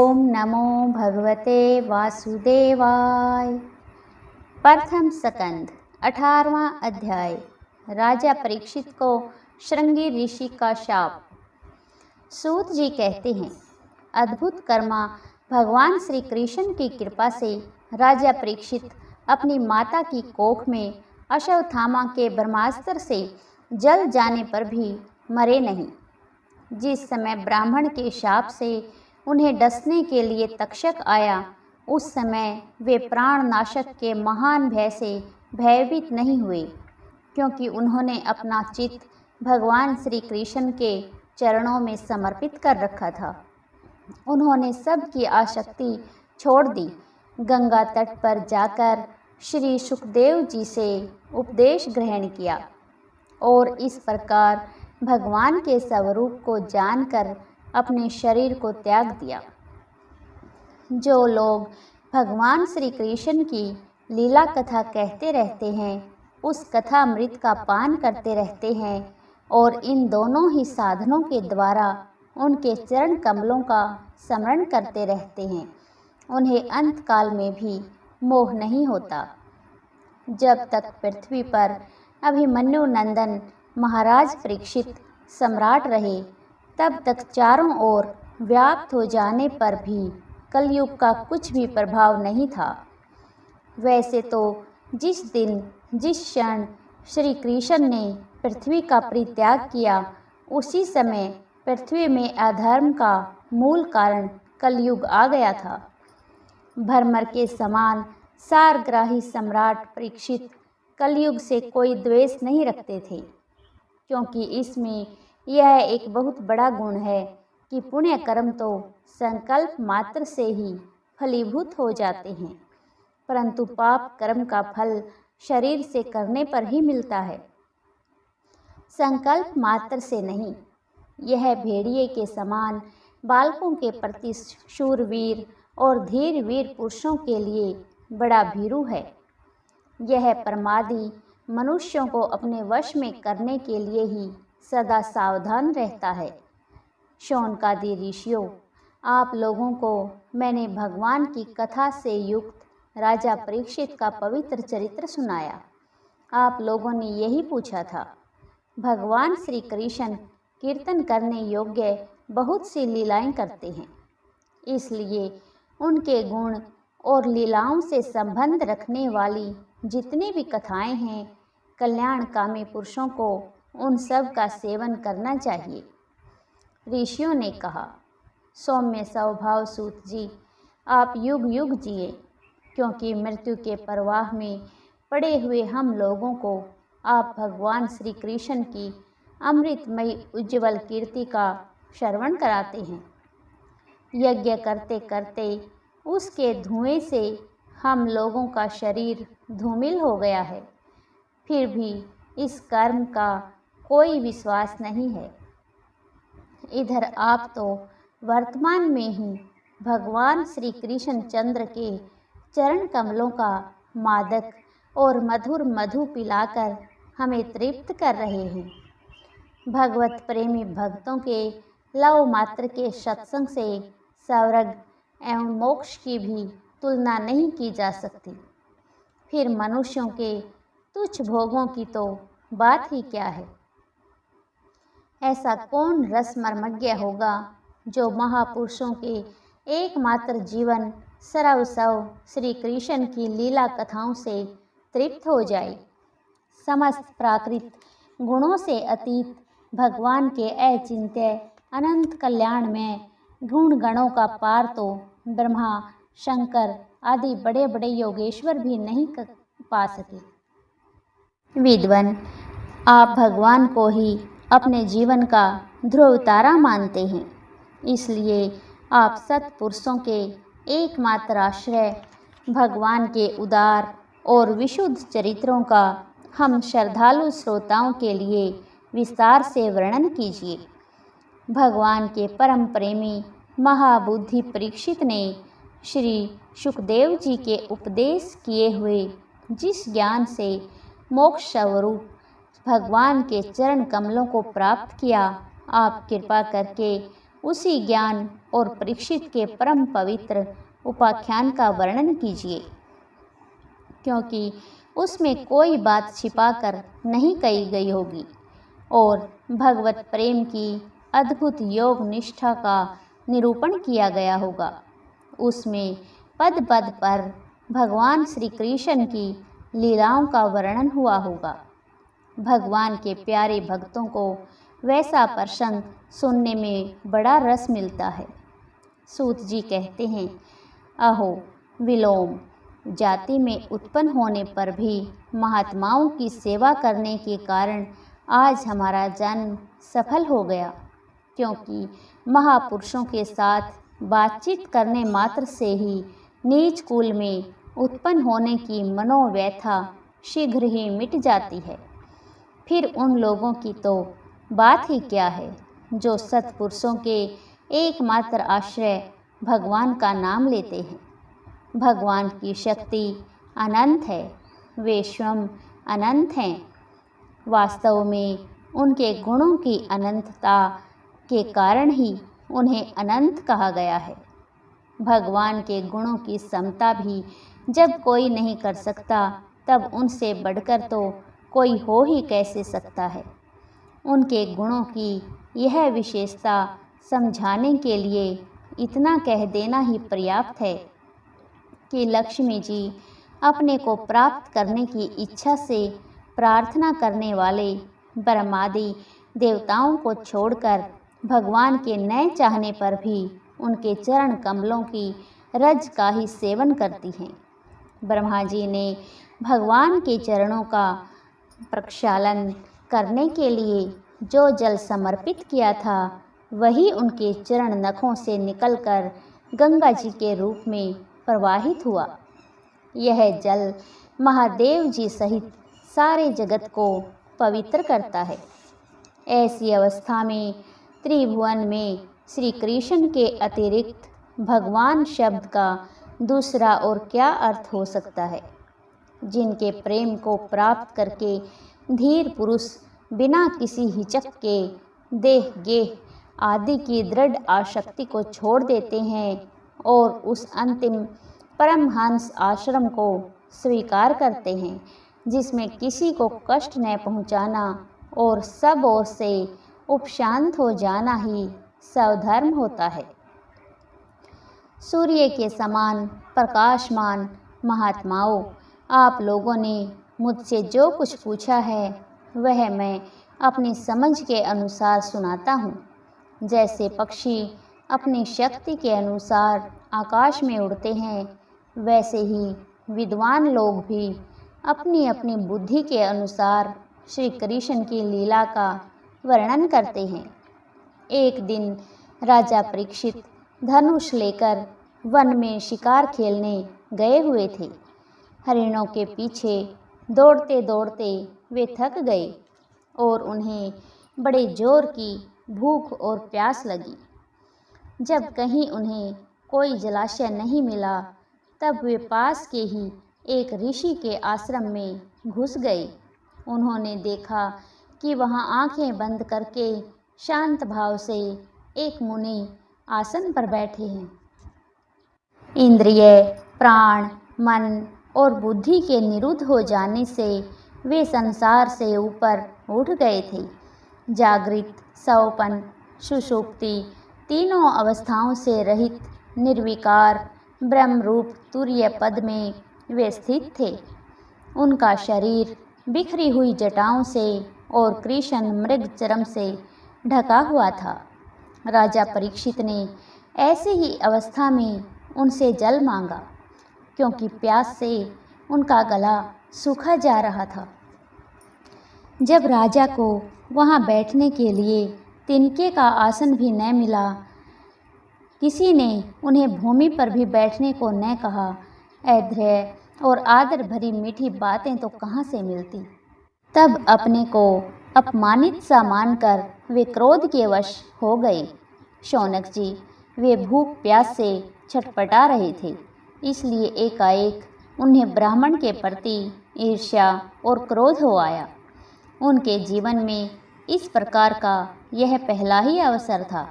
ओम नमो भगवते वासुदेवाय। प्रथम स्कंद 18वां अध्याय। राजा परीक्षित को श्रृंगी ऋषि का शाप। सूत जी कहते हैं, अद्भुत कर्मा भगवान श्री कृष्ण की कृपा से राजा परीक्षित अपनी माता की कोख में अश्वत्थामा के ब्रह्मास्त्र से जल जाने पर भी मरे नहीं। जिस समय ब्राह्मण के शाप से उन्हें डसने के लिए तक्षक आया, उस समय वे प्राण नाशक के महान भय से भयभीत नहीं हुए, क्योंकि उन्होंने अपना चित्त भगवान श्री कृष्ण के चरणों में समर्पित कर रखा था। उन्होंने सबकी आसक्ति छोड़ दी। गंगा तट पर जाकर श्री सुखदेव जी से उपदेश ग्रहण किया और इस प्रकार भगवान के स्वरूप को जानकर अपने शरीर को त्याग दिया। जो लोग भगवान श्री कृष्ण की लीला कथा कहते रहते हैं, उस कथा अमृत का पान करते रहते हैं और इन दोनों ही साधनों के द्वारा उनके चरण कमलों का स्मरण करते रहते हैं, उन्हें अंत काल में भी मोह नहीं होता। जब तक पृथ्वी पर अभिमन्यु नंदन महाराज परीक्षित सम्राट रहे, तब तक चारों ओर व्याप्त हो जाने पर भी कलयुग का कुछ भी प्रभाव नहीं था। वैसे तो जिस दिन जिस क्षण श्री कृष्ण ने पृथ्वी का परित्याग किया, उसी समय पृथ्वी में अधर्म का मूल कारण कलयुग आ गया था। भरमर के समान सारग्राही सम्राट परीक्षित कलयुग से कोई द्वेष नहीं रखते थे, क्योंकि इसमें यह एक बहुत बड़ा गुण है कि पुण्य कर्म तो संकल्प मात्र से ही फलीभूत हो जाते हैं, परंतु पाप कर्म का फल शरीर से करने पर ही मिलता है, संकल्प मात्र से नहीं। यह भेड़िए के समान बालकों के प्रति शूरवीर और धीर वीर पुरुषों के लिए बड़ा भीरू है। यह प्रमादी मनुष्यों को अपने वश में करने के लिए ही सदा सावधान रहता है। शौनकादि ऋषियों, आप लोगों को मैंने भगवान की कथा से युक्त राजा परीक्षित का पवित्र चरित्र सुनाया। आप लोगों ने यही पूछा था, भगवान श्री कृष्ण कीर्तन करने योग्य बहुत सी लीलाएं करते हैं, इसलिए उनके गुण और लीलाओं से संबंध रखने वाली जितनी भी कथाएं हैं, कल्याणकामी पुरुषों को उन सब का सेवन करना चाहिए। ऋषियों ने कहा, सौम्य स्वभाव सूत जी, आप युग युग जिए, क्योंकि मृत्यु के प्रवाह में पड़े हुए हम लोगों को आप भगवान श्री कृष्ण की अमृतमयी उज्ज्वल कीर्ति का श्रवण कराते हैं। यज्ञ करते करते उसके धुएं से हम लोगों का शरीर धूमिल हो गया है, फिर भी इस कर्म का कोई विश्वास नहीं है। इधर आप तो वर्तमान में ही भगवान श्री कृष्ण चंद्र के चरण कमलों का मादक और मधुर मधु पिलाकर हमें तृप्त कर रहे हैं। भगवत प्रेमी भक्तों के लव मात्र के सत्संग से स्वर्ग एवं मोक्ष की भी तुलना नहीं की जा सकती। फिर मनुष्यों के तुच्छ भोगों की तो बात ही क्या है। ऐसा कौन रसमर्मज्ञ होगा जो महापुरुषों के एकमात्र जीवन सर्वस्व श्री कृष्ण की लीला कथाओं से तृप्त हो जाए। समस्त प्राकृत गुणों से अतीत भगवान के अचिंत्य अनंत कल्याण में गुण गणों का पार तो ब्रह्मा शंकर आदि बड़े बड़े योगेश्वर भी नहीं पा सके। विद्वान, आप भगवान को ही अपने जीवन का ध्रुव तारा मानते हैं, इसलिए आप सत्पुरुषों के एकमात्र आश्रय भगवान के उदार और विशुद्ध चरित्रों का हम श्रद्धालु श्रोताओं के लिए विस्तार से वर्णन कीजिए। भगवान के परम प्रेमी महाबुद्धि परीक्षित ने श्री सुखदेव जी के उपदेश किए हुए जिस ज्ञान से मोक्ष स्वरूप भगवान के चरण कमलों को प्राप्त किया, आप कृपा करके उसी ज्ञान और परीक्षित के परम पवित्र उपाख्यान का वर्णन कीजिए, क्योंकि उसमें कोई बात छिपाकर नहीं कही गई होगी और भगवत प्रेम की अद्भुत योग निष्ठा का निरूपण किया गया होगा। उसमें पद पद पर भगवान श्री कृष्ण की लीलाओं का वर्णन हुआ होगा। भगवान के प्यारे भक्तों को वैसा प्रसंग सुनने में बड़ा रस मिलता है। सूत जी कहते हैं, अहो विलोम जाति में उत्पन्न होने पर भी महात्माओं की सेवा करने के कारण आज हमारा जन्म सफल हो गया, क्योंकि महापुरुषों के साथ बातचीत करने मात्र से ही नीच कुल में उत्पन्न होने की मनोव्यथा शीघ्र ही मिट जाती है। फिर उन लोगों की तो बात ही क्या है जो सत्पुरुषों के एकमात्र आश्रय भगवान का नाम लेते हैं। भगवान की शक्ति अनंत है, वे स्वयं अनंत हैं। वास्तव में उनके गुणों की अनंतता के कारण ही उन्हें अनंत कहा गया है। भगवान के गुणों की समता भी जब कोई नहीं कर सकता, तब उनसे बढ़कर तो कोई हो ही कैसे सकता है। उनके गुणों की यह विशेषता समझाने के लिए इतना कह देना ही पर्याप्त है कि लक्ष्मी जी अपने को प्राप्त करने की इच्छा से प्रार्थना करने वाले ब्रह्मादि देवताओं को छोड़कर भगवान के न चाहने पर भी उनके चरण कमलों की रज का ही सेवन करती हैं। ब्रह्मा जी ने भगवान के चरणों का प्रक्षालन करने के लिए जो जल समर्पित किया था, वही उनके चरण नखों से निकलकर गंगा जी के रूप में प्रवाहित हुआ। यह जल महादेव जी सहित सारे जगत को पवित्र करता है। ऐसी अवस्था में त्रिभुवन में श्री कृष्ण के अतिरिक्त भगवान शब्द का दूसरा और क्या अर्थ हो सकता है। जिनके प्रेम को प्राप्त करके धीर पुरुष बिना किसी हिचक के देह गेह आदि की दृढ़ आसक्ति को छोड़ देते हैं और उस अंतिम परमहंस आश्रम को स्वीकार करते हैं, जिसमें किसी को कष्ट न पहुंचाना और सब ओर से उपशांत हो जाना ही स्वधर्म होता है। सूर्य के समान प्रकाशमान महात्माओं, आप लोगों ने मुझसे जो कुछ पूछा है वह मैं अपनी समझ के अनुसार सुनाता हूँ। जैसे पक्षी अपनी शक्ति के अनुसार आकाश में उड़ते हैं, वैसे ही विद्वान लोग भी अपनी अपनी बुद्धि के अनुसार श्री कृष्ण की लीला का वर्णन करते हैं। एक दिन राजा परीक्षित धनुष लेकर वन में शिकार खेलने गए हुए थे। हरिणों के पीछे दौड़ते दौड़ते वे थक गए और उन्हें बड़े जोर की भूख और प्यास लगी। जब कहीं उन्हें कोई जलाशय नहीं मिला, तब वे पास के ही एक ऋषि के आश्रम में घुस गए। उन्होंने देखा कि वहाँ आंखें बंद करके शांत भाव से एक मुनि आसन पर बैठे हैं। इंद्रिय, प्राण, मन और बुद्धि के निरुद्ध हो जाने से वे संसार से ऊपर उठ गए थे। जागृत, सौपन, सुषुप्ति तीनों अवस्थाओं से रहित निर्विकार ब्रह्म रूप तुर्य पद में वे स्थित थे। उनका शरीर बिखरी हुई जटाओं से और कृष्ण मृग चर्म से ढका हुआ था। राजा परीक्षित ने ऐसी ही अवस्था में उनसे जल मांगा, क्योंकि प्यास से उनका गला सूखा जा रहा था। जब राजा को वहाँ बैठने के लिए तिनके का आसन भी न मिला, किसी ने उन्हें भूमि पर भी बैठने को न कहा, अधैर्य और आदर भरी मीठी बातें तो कहाँ से मिलती। तब अपने को अपमानित सा मानकर वे क्रोध के वश हो गए। शौनक जी, वे भूख प्यास से छटपटा रहे थे, इसलिए एकाएक उन्हें ब्राह्मण के प्रति ईर्ष्या और क्रोध हो आया। उनके जीवन में इस प्रकार का यह पहला ही अवसर था।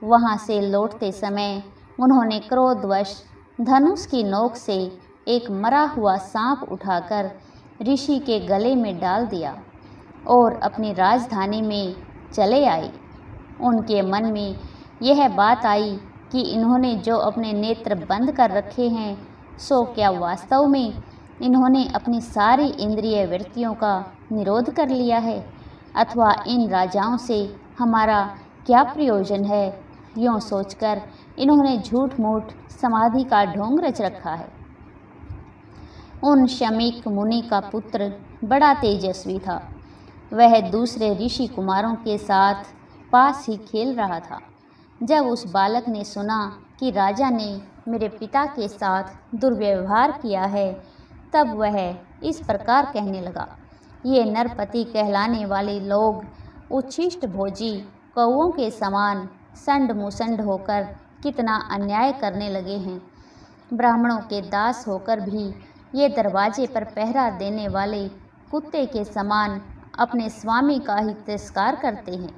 वहाँ से लौटते समय उन्होंने क्रोधवश धनुष की नोक से एक मरा हुआ सांप उठाकर ऋषि के गले में डाल दिया और अपनी राजधानी में चले आए। उनके मन में यह बात आई कि इन्होंने जो अपने नेत्र बंद कर रखे हैं, सो क्या वास्तव में इन्होंने अपनी सारी इंद्रिय वृत्तियों का निरोध कर लिया है, अथवा इन राजाओं से हमारा क्या प्रयोजन है। यूँ सोचकर इन्होंने झूठ मूठ समाधि का ढोंग रच रखा है। उन शमीक मुनि का पुत्र बड़ा तेजस्वी था। वह दूसरे ऋषि कुमारों के साथ पास ही खेल रहा था। जब उस बालक ने सुना कि राजा ने मेरे पिता के साथ दुर्व्यवहार किया है, तब वह इस प्रकार कहने लगा, ये नरपति कहलाने वाले लोग उच्छिष्ट भोजी कौओं के समान संड मुसंड होकर कितना अन्याय करने लगे हैं। ब्राह्मणों के दास होकर भी ये दरवाजे पर पहरा देने वाले कुत्ते के समान अपने स्वामी का ही तिरस्कार करते हैं।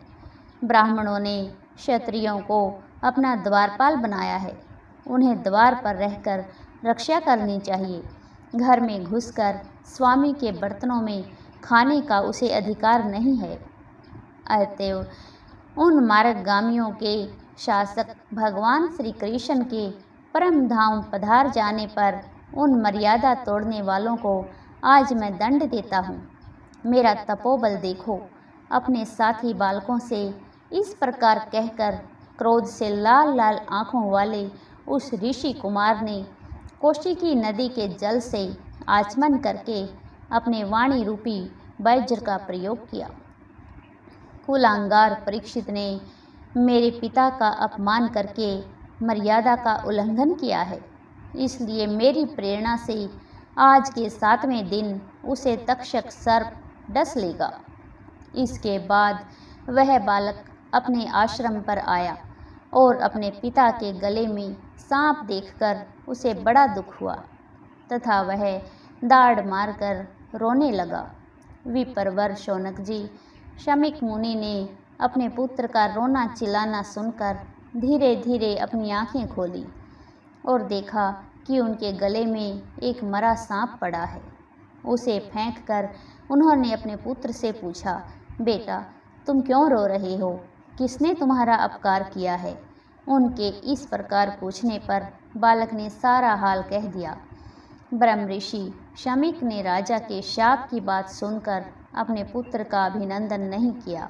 ब्राह्मणों ने क्षत्रियों को अपना द्वारपाल बनाया है। उन्हें द्वार पर रहकर रक्षा करनी चाहिए। घर में घुसकर स्वामी के बर्तनों में खाने का उसे अधिकार नहीं है। अतएव उन मार्गगामियों के शासक भगवान श्री कृष्ण के परम धाम पधार जाने पर उन मर्यादा तोड़ने वालों को आज मैं दंड देता हूँ। मेरा तपोबल देखो। अपने साथी बालकों से इस प्रकार कहकर क्रोध से लाल लाल आँखों वाले उस ऋषि कुमार ने कौशिकी नदी के जल से आचमन करके अपने वाणी रूपी वज्र का प्रयोग किया। कुलांगार परीक्षित ने मेरे पिता का अपमान करके मर्यादा का उल्लंघन किया है, इसलिए मेरी प्रेरणा से आज के 7वें दिन उसे तक्षक सर्प डस लेगा। इसके बाद वह बालक अपने आश्रम पर आया और अपने पिता के गले में सांप देखकर उसे बड़ा दुख हुआ तथा वह दाढ़ मारकर रोने लगा। विप्रवर शौनक जी, शमीक मुनि ने अपने पुत्र का रोना चिल्लाना सुनकर धीरे धीरे अपनी आंखें खोली और देखा कि उनके गले में एक मरा सांप पड़ा है। उसे फेंककर उन्होंने अपने पुत्र से पूछा, बेटा तुम क्यों रो रहे हो? किसने तुम्हारा अपकार किया है? उनके इस प्रकार पूछने पर बालक ने सारा हाल कह दिया। ब्रह्म ऋषि शमीक ने राजा के शाप की बात सुनकर अपने पुत्र का अभिनंदन नहीं किया।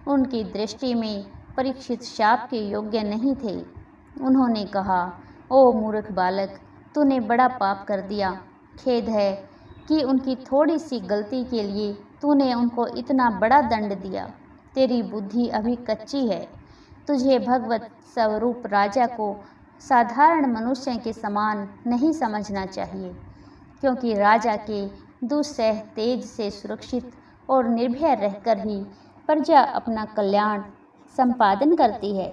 उनकी दृष्टि में परीक्षित शाप के योग्य नहीं थे। उन्होंने कहा, ओ मूर्ख बालक, तूने बड़ा पाप कर दिया। खेद है कि उनकी थोड़ी सी गलती के लिए तूने उनको इतना बड़ा दंड दिया। तेरी बुद्धि अभी कच्ची है। तुझे भगवत स्वरूप राजा को साधारण मनुष्य के समान नहीं समझना चाहिए, क्योंकि राजा के दुस्सह तेज से सुरक्षित और निर्भय रहकर ही प्रजा अपना कल्याण संपादन करती है।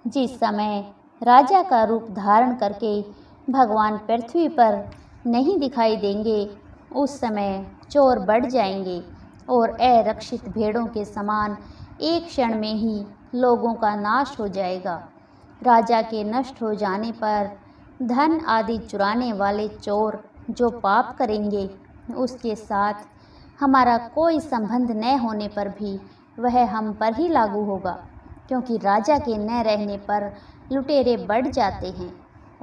जिस समय राजा का रूप धारण करके भगवान पृथ्वी पर नहीं दिखाई देंगे, उस समय चोर बढ़ जाएंगे और अरक्षित भेड़ों के समान एक क्षण में ही लोगों का नाश हो जाएगा। राजा के नष्ट हो जाने पर धन आदि चुराने वाले चोर जो पाप करेंगे, उसके साथ हमारा कोई संबंध न होने पर भी वह हम पर ही लागू होगा, क्योंकि राजा के न रहने पर लुटेरे बढ़ जाते हैं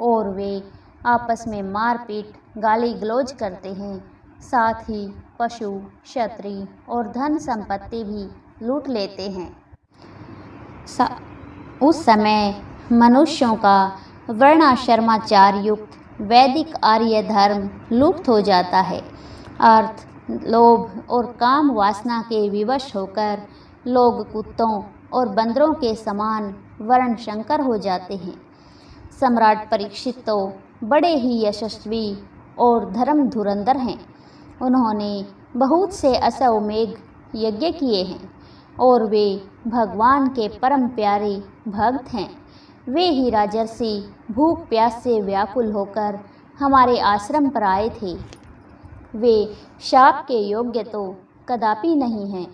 और वे आपस में मारपीट गाली गलौज करते हैं। साथ ही पशु, क्षत्रिय और धन संपत्ति भी लूट लेते हैं। उस समय मनुष्यों का वर्णाश्रमाचार युक्त वैदिक आर्य धर्म लुप्त हो जाता है। अर्थ, लोभ और काम वासना के विवश होकर लोग कुत्तों और बंदरों के समान वर्णशंकर हो जाते हैं। सम्राट परीक्षित तो बड़े ही यशस्वी और धर्म धुरंधर हैं। उन्होंने बहुत से अश्वमेध यज्ञ किए हैं और वे भगवान के परम प्यारे भक्त हैं। वे ही राजर्षि भूख प्यास से व्याकुल होकर हमारे आश्रम पर आए थे। वे शाप के योग्य तो कदापि नहीं हैं।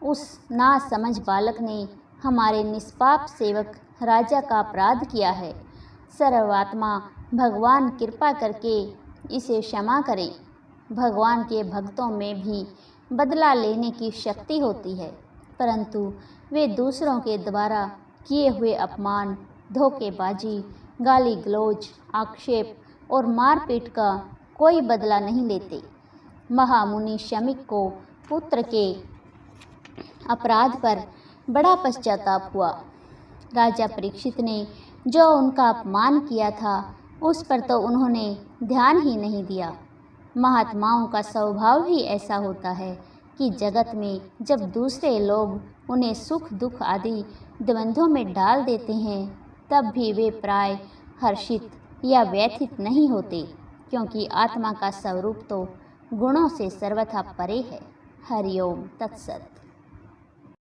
उस नासमझ बालक ने हमारे निष्पाप सेवक राजा का अपराध किया है। सर्वात्मा भगवान कृपा करके इसे क्षमा करें। भगवान के भक्तों में भी बदला लेने की शक्ति होती है, परंतु वे दूसरों के द्वारा किए हुए अपमान, धोखेबाजी, गाली गलौज, आक्षेप और मारपीट का कोई बदला नहीं लेते। महामुनि शमीक को पुत्र के अपराध पर बड़ा पश्चाताप हुआ। राजा परीक्षित ने जो उनका अपमान किया था उस पर तो उन्होंने ध्यान ही नहीं दिया। महात्माओं का स्वभाव ही ऐसा होता है कि जगत में जब दूसरे लोग उन्हें सुख दुख आदि द्वंद्वों में डाल देते हैं, तब भी वे प्राय हर्षित या व्यथित नहीं होते, क्योंकि आत्मा का स्वरूप तो गुणों से सर्वथा परे है। हरि ओम तत्सत।